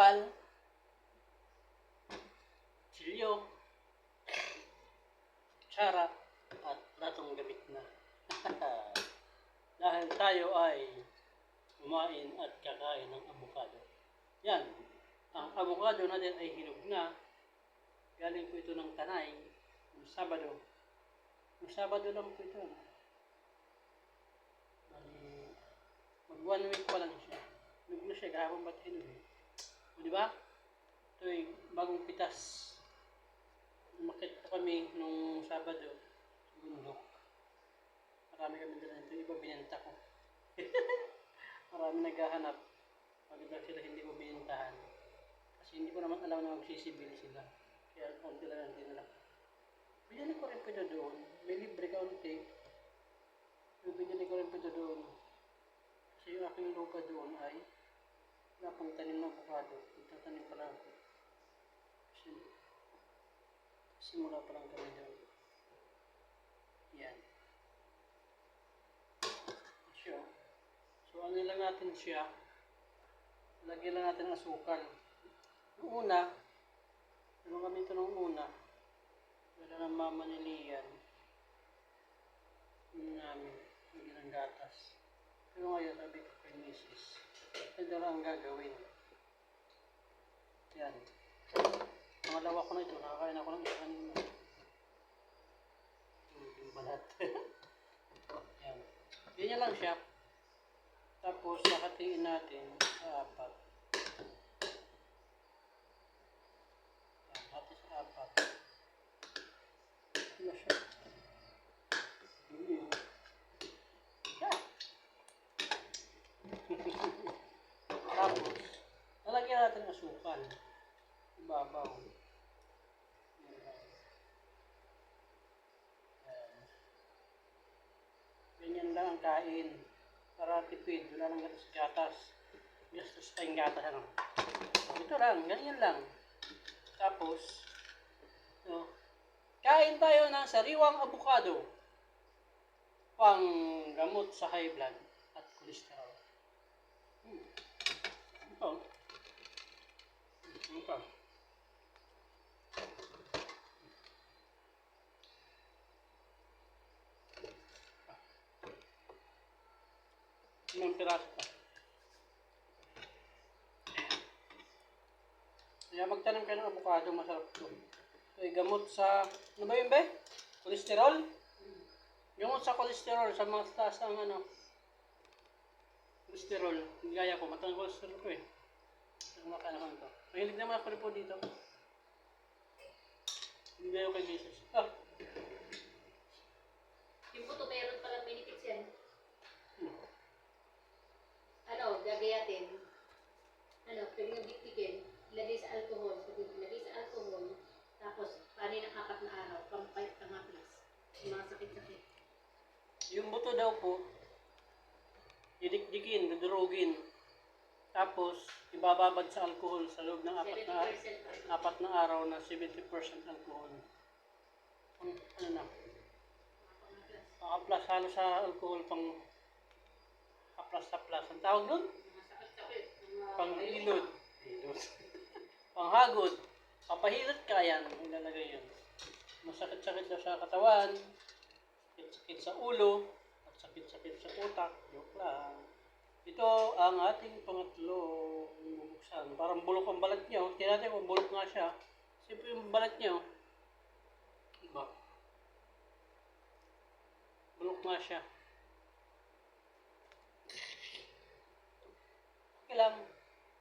asukal, silyo, tsara, at latong gamit na. Dahil tayo ay kumain at kakain ng avocado. Yan, ang avocado natin ay hinog na. Galing po ito ng Tanay, ng Sabado. Yung Sabado lang po ito. Mag 1 week pa lang siya. Hinog na siya, kahapon ba't hinog eh. O diba? Ito ay bagong pitas. Umakit po kami nung Sabado. Bundok. Marami kami dala nito. Iba binenta ko. Marami naghahanap. Pagdating sila hindi ko binintahan. Kasi hindi ko naman alam na magsisibili sila. Kaya konti lang ang dinala. Binili ko rin po ito doon. May libre kaunti. Binili ko rin po ito doon. Kasi yung aking lupa doon ay wala pang tanim ng avocado. Itatanim pa lang ako. Simula pa lang kami doon. Yan. So ano lang natin siya. Lagyan lang natin ang asukal. Yung una, ano kami ito nung una? Wala ng mama ni Lian. Yun namin. Lagyan ng gatas. Pero ngayon, sabi ko kay Mrs. Ito lang ang gagawin. Yan. Pangalawa ko na ito. Nakakain ako ng isa kanina. Yung balat. Yan. Ganyan lang siya. Tapos, nakatingin natin sa apat. Yan. Hati sa apat. Ano siya? Tapos, lalagyan natin ang asukal. Ibabaw. Ganyan lang ang kain. Para tipid. Wala nang gatas-gatas. Gastos tayong gatas. Ano? Ito lang. Ganyan lang. Tapos, kain tayo ng sariwang avocado. Pang gamot sa high blood at cholesterol. Ito. Ito. Ilang piraso pa. Kaya magtanim kayo ng avocado, masarap ito. Ito ay gamot sa, ano ba yun ba? Cholesterol? Gamot sa cholesterol, sa mga taas ng cholesterol. Gaya ko, matang cholesterol ko eh. Ang makain naman ito. Mahilig naman ako rin po dito. Hindi kayo kay Mrs. Yung puto meron palang benefits yan. Gagayatin. Pwede nga biktikin. Ilagay sa alcohol. Ilagay sa alcohol. Tapos, panin ng 4 na araw. Pampayat ng haplas. Yung mga sakit-sakit. Yung buto daw po, didikdikin, dudurugin. Tapos, ibababad sa alcohol sa loob ng 4 na araw na 70% alcohol. Ano na? Haplas, halo sa alcohol pang haplas-haplas. Ang tawag doon? Panghilod. Panghagod. Papahilot ka yan. Ilalagay yun. Masakit-sakit daw sa katawan. Sakit-sakit sa ulo. At sakit-sakit sa utak. Joke lang. Ito ang ating pangatlo. Bubuksan. Parang bulok ang balat nyo. Tingnan natin kung bulok nga siya. Siyempre yung balat nyo. Diba? Bulok nga siya. Okay lang.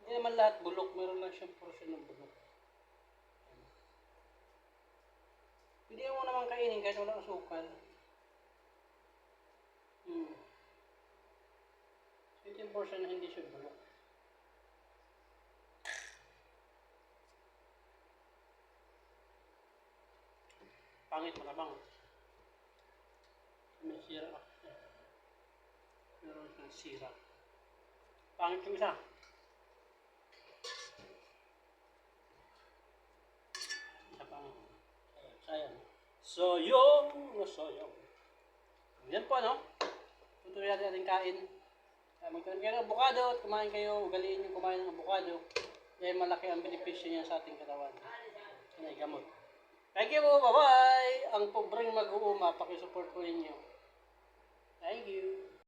Hindi naman lahat bulok. Meron lang siyang portion ng bulok. Hindi mo naman kainin kahit walang asukal. Ito yung portion na hindi siya bulok. Pangit matabang. May sira. Meron siyang sira. Pangit yung isa. Isa pang sayang. Soyong. Yan po, no? Tutuloy natin ating kain. Magkaroon kayo ng avocado at kumain kayo. Ugaliin yung kumain ng avocado. Kaya malaki ang benepisyo niya sa ating katawan. Sanay gamot. Thank you po, bye-bye! Ang pobreng mag-uuma, pakisupport po ninyo. Thank you.